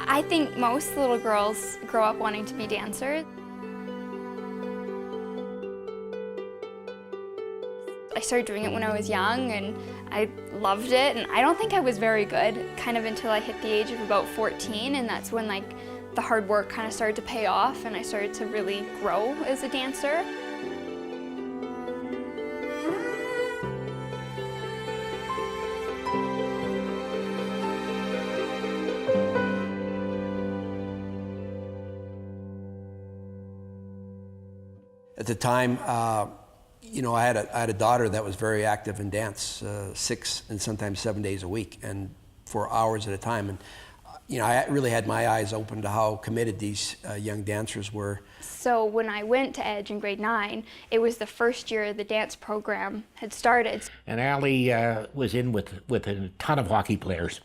I think most little girls grow up wanting to be dancers. I started doing it when I was young and I loved it, and I don't think I was very good kind of until I hit the age of about 14, and that's when like the hard work kind of started to pay off and I started to really grow as a dancer. At the time, you know, I had a daughter that was very active in dance, 6 and sometimes 7 days a week, and for hours at a time. And you know, I really had my eyes open to how committed these young dancers were. So when I went to Edge in grade 9, it was the first year the dance program had started. And Allie was in with a ton of hockey players.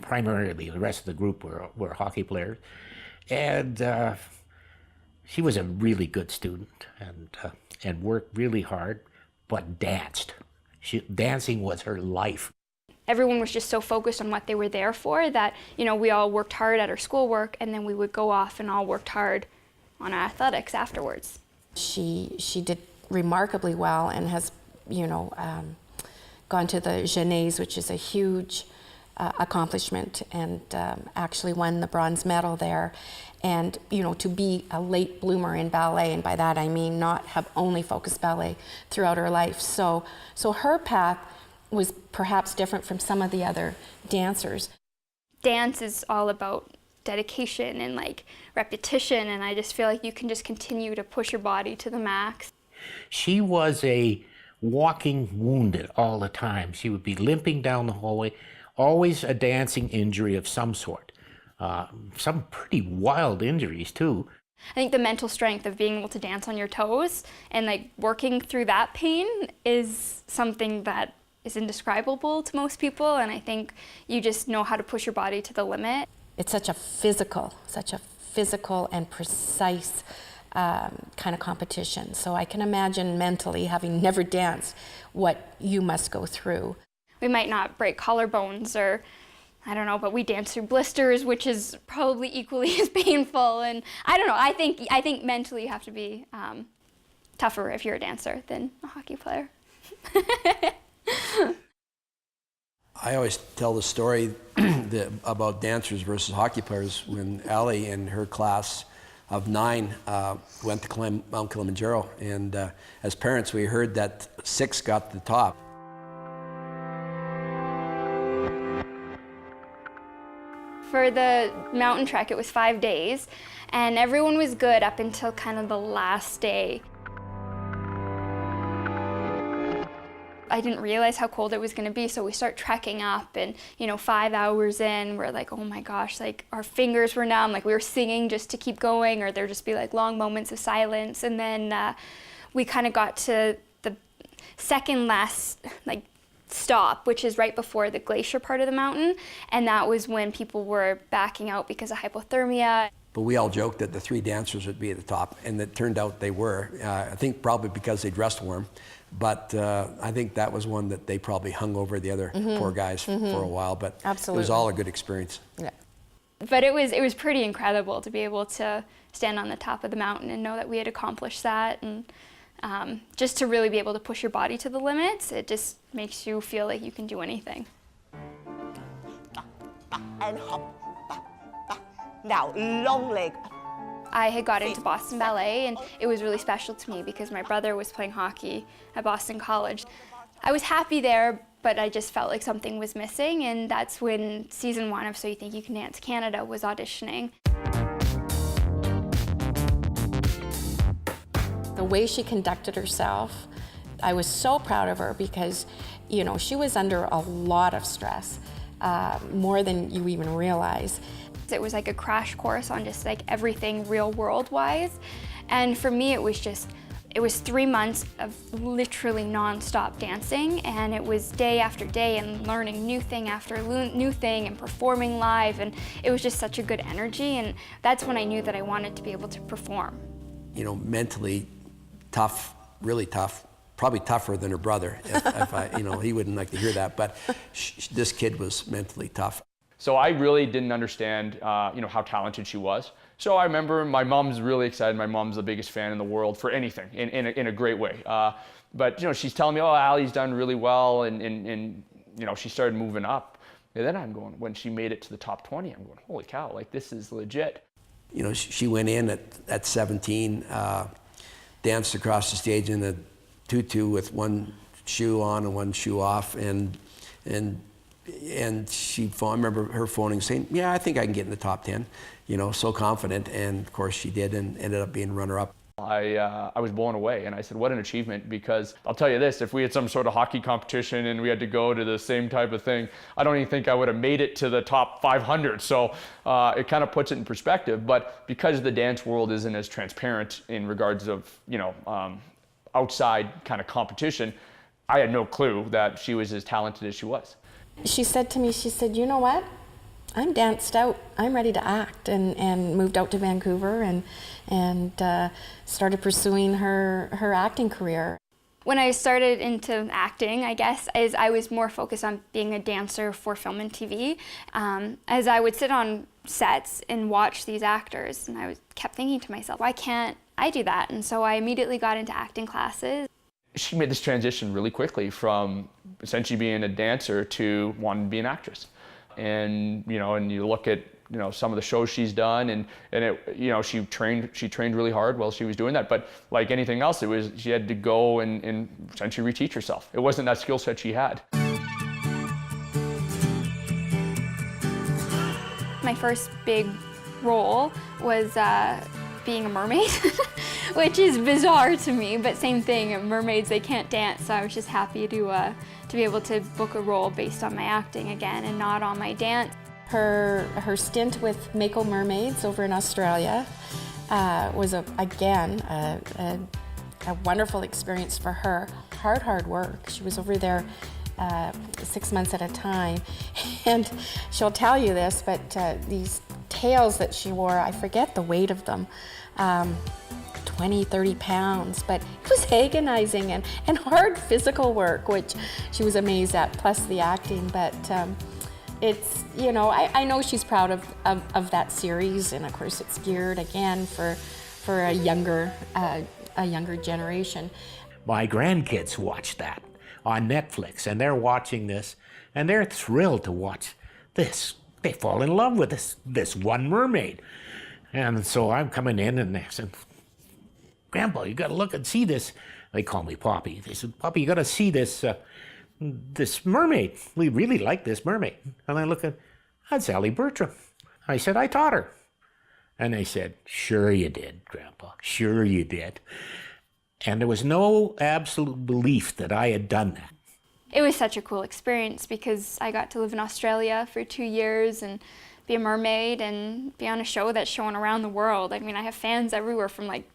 Primarily, the rest of the group were hockey players. And she was a really good student and worked really hard, but danced. Dancing was her life. Everyone was just so focused on what they were there for that, you know, we all worked hard at our schoolwork and then we would go off and all worked hard on our athletics afterwards. She did remarkably well and has, you know, gone to the Genèse, which is a huge accomplishment, and actually won the bronze medal there. And, you know, to be a late bloomer in ballet, and by that I mean not have only focused ballet throughout her life. So her path was perhaps different from some of the other dancers. Dance is all about dedication and like repetition, and I just feel like you can just continue to push your body to the max. She was a walking wounded all the time. She would be limping down the hallway, always a dancing injury of some sort. Some pretty wild injuries too. I think the mental strength of being able to dance on your toes and like working through that pain is something that is indescribable to most people, and I think you just know how to push your body to the limit. It's such a physical and precise kind of competition. So I can imagine mentally, having never danced, what you must go through. We might not break collarbones or I don't know, but we dance through blisters, which is probably equally as painful. And I don't know, I think mentally you have to be tougher if you're a dancer than a hockey player. I always tell the story about dancers versus hockey players. When Allie and her class of 9 went to climb Mount Kilimanjaro, and as parents we heard that 6 got to the top. For the mountain trek, it was 5 days, and everyone was good up until kind of the last day. I didn't realize how cold it was going to be, so we start trekking up, and 5 hours in, we're like, oh my gosh, like our fingers were numb, like we were singing just to keep going, or there'd just be like long moments of silence. And then we kind of got to the second last stop, which is right before the glacier part of the mountain, and that was when people were backing out because of hypothermia. But we all joked that the 3 dancers would be at the top, and it turned out they were. I think probably because they dressed warm, but I think that was one that they probably hung over the other poor guys for a while, but Absolutely. It was all a good experience. Yeah. But it was pretty incredible to be able to stand on the top of the mountain and know that we had accomplished that, and just to really be able to push your body to the limits. It just makes you feel like you can do anything. And hop. Now, long leg. I had got into Boston Ballet, and it was really special to me because my brother was playing hockey at Boston College. I was happy there, but I just felt like something was missing, and that's when season 1 of So You Think You Can Dance Canada was auditioning. The way she conducted herself, I was so proud of her because, she was under a lot of stress, more than you even realize. It was like a crash course on just like everything real world wise. And for me, it was 3 months of literally non-stop dancing, and it was day after day and learning new thing after new thing and performing live, and it was just such a good energy, and that's when I knew that I wanted to be able to perform. Mentally tough, really tough, probably tougher than her brother. If I, he wouldn't like to hear that. But this kid was mentally tough. So I really didn't understand, how talented she was. So I remember my mom's really excited. My mom's the biggest fan in the world for anything, in a great way. But she's telling me, oh, Allie's done really well, and she started moving up. And then I'm going, when she made it to the top 20, I'm going, holy cow, like this is legit. She went in at 17, danced across the stage in a tutu with one shoe on and one shoe off, and she I remember her phoning saying, yeah, I think I can get in the top 10, so confident, and of course she did and ended up being runner-up. I was blown away, and I said, what an achievement, because I'll tell you this, if we had some sort of hockey competition and we had to go to the same type of thing, I don't even think I would have made it to the top 500. So it kind of puts it in perspective, but because the dance world isn't as transparent in regards of, outside kind of competition, I had no clue that she was as talented as she was. She said to me, you know what? I'm danced out. I'm ready to act, and moved out to Vancouver and started pursuing her acting career. When I started into acting, I guess, I was more focused on being a dancer for film and TV. As I would sit on sets and watch these actors, and I kept thinking to myself, why can't I do that? And so I immediately got into acting classes. She made this transition really quickly from essentially being a dancer to wanting to be an actress. And and you look at some of the shows she's done, and it she trained really hard while she was doing that. But like anything else, she had to go and essentially reteach herself. It wasn't that skill set she had. My first big role was being a mermaid, which is bizarre to me, but same thing. Mermaids, they can't dance, so I was just happy to be able to book a role based on my acting again and not on my dance. Her stint with Mako Mermaids over in Australia was again a wonderful experience for her. Hard work. She was over there 6 months at a time, and she'll tell you this, but these tails that she wore, I forget the weight of them, 20, 30 pounds, but it was agonizing and hard physical work, which she was amazed at, plus the acting. But it's, I know she's proud of that series, and of course it's geared again for a younger generation. My grandkids watch that on Netflix, and they're watching this, and they're thrilled to watch this. They fall in love with this one mermaid. And so I'm coming in, and they said, Grandpa, you got to look and see this. They call me Poppy. They said, Poppy, you got to see this this mermaid. We really like this mermaid. And I look at, that's Allie Bertram. I said, I taught her. And they said, sure you did, Grandpa. Sure you did. And there was no absolute belief that I had done that. It was such a cool experience because I got to live in Australia for 2 years and be a mermaid and be on a show that's shown around the world. I mean, I have fans everywhere from like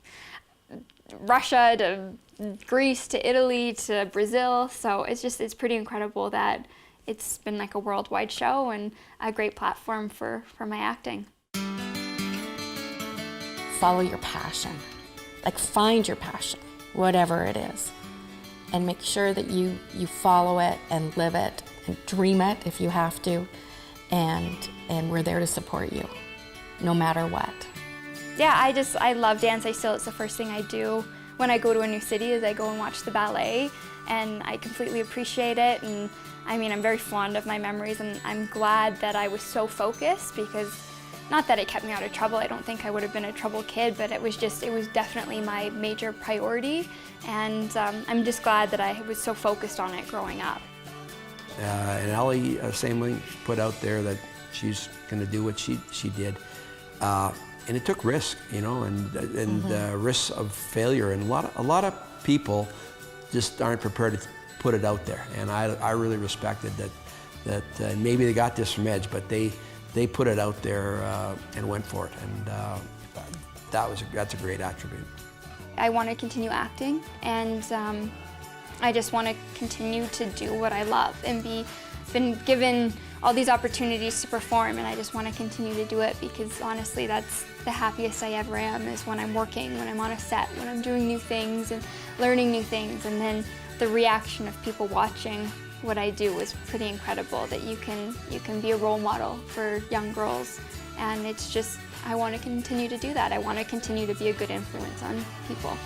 Russia to Greece to Italy to Brazil. So it's pretty incredible that it's been like a worldwide show and a great platform for my acting. Follow your passion. Like, find your passion, whatever it is, and make sure that you follow it and live it and dream it if you have to, and we're there to support you, no matter what. Yeah, I love dance. It's the first thing I do when I go to a new city is I go and watch the ballet, and I completely appreciate it. And I mean, I'm very fond of my memories, and I'm glad that I was so focused, because not that it kept me out of trouble. I don't think I would have been a troubled kid, but it was definitely my major priority, and I'm just glad that I was so focused on it growing up. And Allie, samely put out there that she's going to do what she did. And it took risk, and risks of failure. And a lot of people just aren't prepared to put it out there. And I really respected that maybe they got this from Edge, but they put it out there and went for it. And that's a great attribute. I want to continue acting, and I just want to continue to do what I love and been given all these opportunities to perform, and I just want to continue to do it because honestly that's the happiest I ever am, is when I'm working, when I'm on a set, when I'm doing new things and learning new things, and then the reaction of people watching what I do is pretty incredible, that you can be a role model for young girls, and it's just, I want to continue to do that. I want to continue to be a good influence on people.